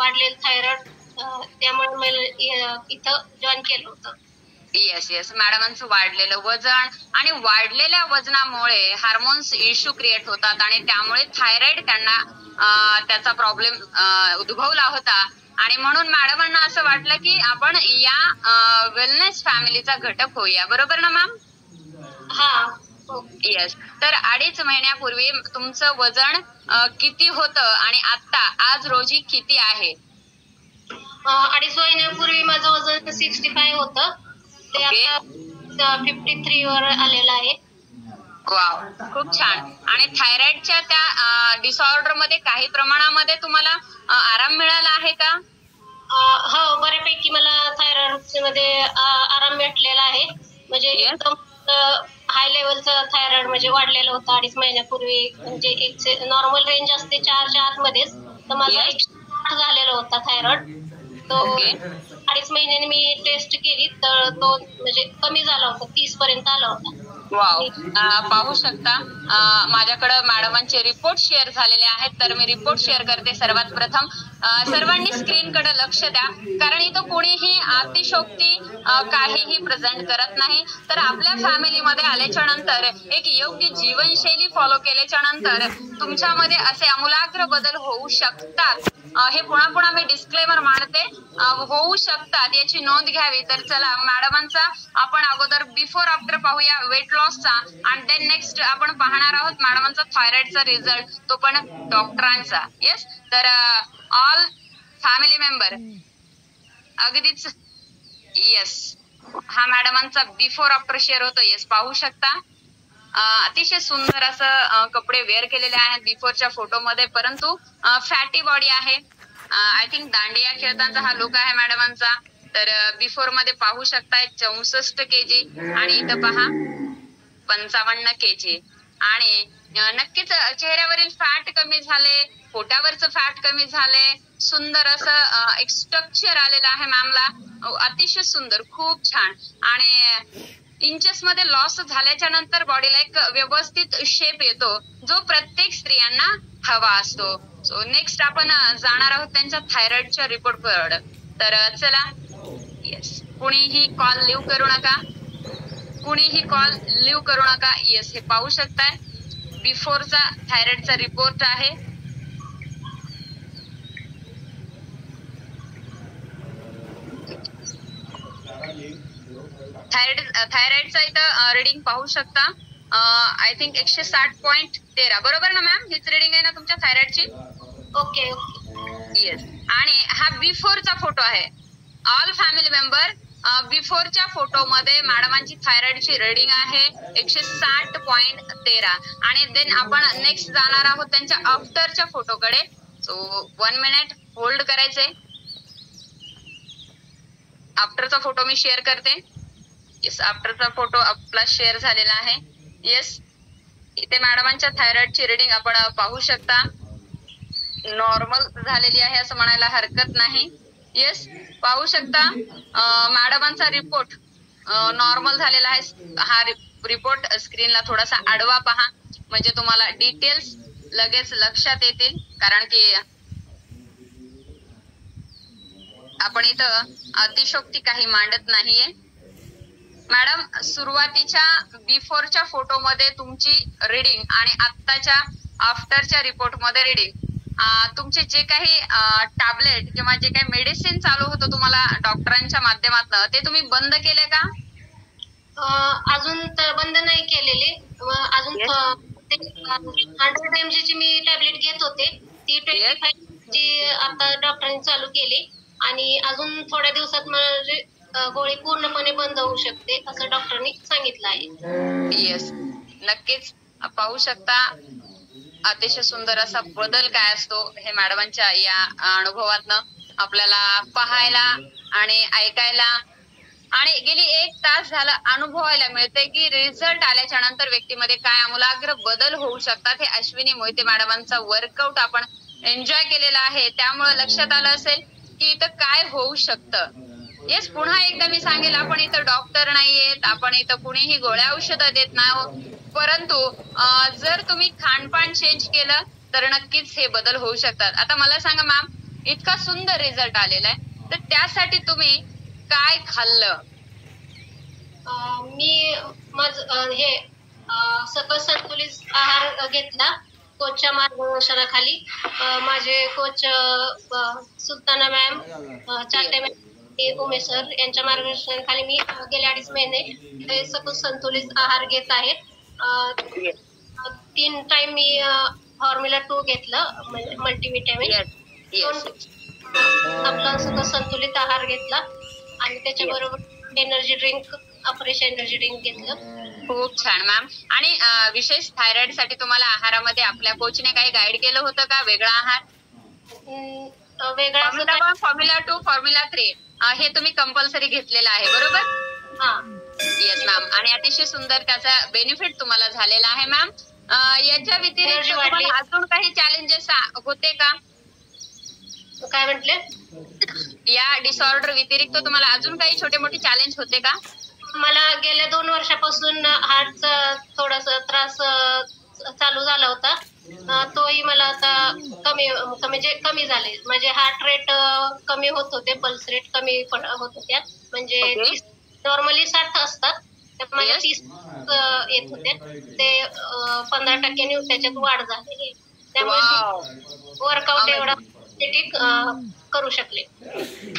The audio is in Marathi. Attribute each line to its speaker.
Speaker 1: वाढलेलं थायरॉइड, त्यामुळे मला इथं जॉईन केलं होतं.
Speaker 2: येस येस, मॅडमांचं वाढलेलं वजन आणि वाढलेल्या वजनामुळे हार्मोन्स इश्यू क्रिएट होतात आणि त्यामुळे थायरॉइड त्यांना त्याचा प्रॉब्लेम उद्भवला होता आणि म्हणून मॅडमांना असं वाटलं की आपण या वेलनेस फॅमिलीचा घटक होऊया. बरोबर ना मॅम?
Speaker 1: हा.
Speaker 2: येस. तर 2.5 महिन्यापूर्वी तुमचं वजन किती होतं आणि आता आज रोजी किती आहे?
Speaker 1: 2.5 महिन्यापूर्वी माझं वजन 65 होतं, ते आता 53 वर आलेलं आहे.
Speaker 2: वाव, खूप छान. आणि थायरॉइडच्या त्या डिसऑर्डर मध्ये काही प्रमाणामध्ये तुम्हाला आराम मिळाला आहे का?
Speaker 1: हो, बऱ्यापैकी मला थायरॉइड मध्ये आराम भेटलेला आहे. म्हणजे एकदम हाय लेवलचं थायरॉइड म्हणजे वाढलेलं होतं 2.5 महिन्यापूर्वी. म्हणजे नॉर्मल रेंज असते 4च्या आतमध्येच, तर माझा 108 झालेला होता थायरॉइड. तो 2.5 महिन्याने मी टेस्ट केली तर तो म्हणजे कमी झाला होता, 30 पर्यंत आला होता.
Speaker 2: वाव, पाहू शकता माझ्याकडे मॅडमांचे रिपोर्ट शेअर झालेले आहेत, तर मी रिपोर्ट शेअर करते. सर्वात प्रथम सर्वांनी स्क्रीनकडे लक्ष द्या, कारण इथं कोणीही अतिशयोक्ती काहीही प्रेझेंट करत नाही. तर आपल्या फॅमिलीमध्ये आल्याच्या नंतर एक योग्य जीवनशैली फॉलो केल्याच्या नंतर तुमच्यामध्ये असे आमूलाग्र बदल होऊ शकतात. हे पुन्हा पुन्हा मी डिस्क्लेमर मांडते, होऊ शकतात, याची नोंद घ्यावी. तर चला मॅडमांचा आपण अगोदर बिफोर आफ्टर पाहूया वेट लॉसचा, आणि देन नेक्स्ट आपण पाहणार आहोत मॅडमांचा थायरॉइडचा रिझल्ट, तो पण डॉक्टरांचा. येस. तर ऑल फॅमिली मेंबर अगदीच येस, हा मॅडमांचा बिफोर आफ्टर शेअर होतो. येस, पाहू शकता अतिशय सुंदर असं कपडे वेअर केलेले आहेत बिफोरच्या फोटोमध्ये, परंतु फॅटी बॉडी आहे. आय थिंक दांडिया खेळताना हा लुक आहे मॅडमांचा. तर बिफोर मध्ये पाहू शकताय 64 kg आणि इथं पहा 55 kg. आणि नक्कीच चेहऱ्यावरील फॅट कमी झाले, पोटावरचं फॅट कमी झाले, सुंदर असं एक स्ट्रक्चर आलेलं आहे मॅमला. अतिशय सुंदर, खूप छान. आणि इंचेस मध्ये लॉस झाल्याच्या नंतर बॉडीला एक व्यवस्थित शेप येतो, जो प्रत्येक स्त्रियांना हवा असतो. सो नेक्स्ट आपण जाणार आहोत त्यांच्या थायरॉइडच्या रिपोर्टवर. तर चला. येस, कुणीही कॉल लिव्ह करू नका, कुणीही कॉल लिव्ह करू नका. येस, हे पाहू शकताय बिफोरचा थायरॉइडचा रिपोर्ट आहे. थायरॉइडचा इथं रीडिंग पाहू शकता. I think 160.13. बरोबर ना मॅम? हीच रीडिंग आहे ना तुमच्या थायरॉइडची?
Speaker 1: ओके.
Speaker 2: येस. आणि हा बिफोरचा फोटो आहे. ऑल फॅमिली मेंबर, बिफोरच्या फोटो मध्ये मॅडमांची थायरॉइडची रीडिंग आहे 160.13. आणि देन आपण नेक्स्ट जाणार आहोत त्यांच्या आफ्टरच्या फोटोकडे. सो 1 मिनिट होल्ड करायचे. आफ्टरचा फोटो मी शेअर करते. येस, आफ्टरचा फोटो आपला शेअर झालेला आहे. येस, इथे मॅडमांच्या थायरॉइडची रीडिंग आपण पाहू शकता. नॉर्मल झालेली आहे असं म्हणायला हरकत नाही. येस, पाहू शकता मॅडमांचा रिपोर्ट नॉर्मल झालेला आहे. हा रिपोर्ट स्क्रीनला थोडासा आडवा पहा, म्हणजे तुम्हाला डिटेल्स लगेच लक्षात येतील. कारण की आपण इथं अतिशयोक्ती काही मांडत नाहीये. मॅडम, सुरुवातीच्या बिफोरच्या फोटोमध्ये तुमची रीडिंग आणि आत्ताच्या आफ्टरच्या रिपोर्ट मध्ये रीडिंग, तुमचे जे काही टॅबलेट किंवा जे काही मेडिसिन चालू होतं तुम्हाला डॉक्टरांच्या माध्यमातून, ते तुम्ही बंद केले का?
Speaker 1: अजून तर बंद नाही केलेले. अजून 100 mg ची मी टॅबलेट घेत होते, ती 25 ची आता डॉक्टरांनी चालू केली. आणि अजून थोड्या दिवसात माझी गोळी पूर्णपणे बंद होऊ शकते असं डॉक्टरांनी सांगितलं आहे.
Speaker 2: येस, नक्कीच पाहू शकता अतिशय सुंदर असा बदल काय असतो हे मॅडमांच्या या अनुभवातनं आपल्याला पाहायला आणि ऐकायला आणि गेली 1 तास झालं अनुभवायला मिळते की रिझल्ट आल्याच्या नंतर व्यक्तीमध्ये काय आमूलाग्र बदल होऊ शकतात. हे अश्विनी मोहिते मॅडमांचा वर्कआउट आपण एन्जॉय केलेला आहे, त्यामुळे लक्षात आलं असेल की इथं काय होऊ शकतं. येस, पुन्हा एकदा मी सांगेल, आपण इथं डॉक्टर नाहीयेत, आपण इथं कुणीही गोळ्या औषधं देत नाही, परंतु जर तुम्ही खानपान चेंज केलं तर नक्कीच हे बदल होऊ शकतात. आता मला सांगा मॅम, इतका सुंदर रिझल्ट आलेला आहे, तर त्यासाठी तुम्ही काय खाल्लं?
Speaker 1: मी हे सकस संतुलित आहार घेतला कोचच्या मार्गदर्शनाखाली. माझे coach sultana ma'am, Chate ma'am, उमे सर यांच्या मार्गदर्शनाखाली मी गेले 2.5 महिने सकस संतुलित आहार घेत आहे. 3 टाइम मी फॉर्म्युला 2 घेतलं, मल्टीव्हिटॅमिन. आपला सकस संतुलित आहार घेतला आणि त्याच्याबरोबर energy drink, fresh energy drink घेतलं.
Speaker 2: खूप छान मॅम. आणि विशेष थायरॉइड साठी तुम्हाला आहारामध्ये आपल्या कोचने काही गाईड केलं होतं का? वेगळा आहार,
Speaker 1: वेगळा
Speaker 2: फॉर्म्युला 2, फॉर्म्युला 3 हे तुम्ही कंपल्सरी घेतलेलं आहे, बरोबर?
Speaker 1: हा,
Speaker 2: येस मॅम. आणि अतिशय सुंदर त्याचा बेनिफिट तुम्हाला झालेला आहे मॅम. याच्या व्यतिरिक्त तुम्हाला अजून काही चॅलेंजेस होते का?
Speaker 1: काय म्हटले?
Speaker 2: या डिसऑर्डर व्यतिरिक्त तुम्हाला अजून काही छोटे मोठे चॅलेंज होते का?
Speaker 1: मला गेल्या 2 वर्षापासून हार्टचा थोडासा त्रास चालू झाला होता. तोही मला आता कमी झाले. म्हणजे हार्ट रेट कमी होत होते, पल्स रेट कमी होत होत्या. म्हणजे नॉर्मली 60 असतात, तर माझ्या 30 येत होते. ते 15% त्याच्यात वाढ झालेली. त्यामुळे वर्कआउट एवढा करू शकले.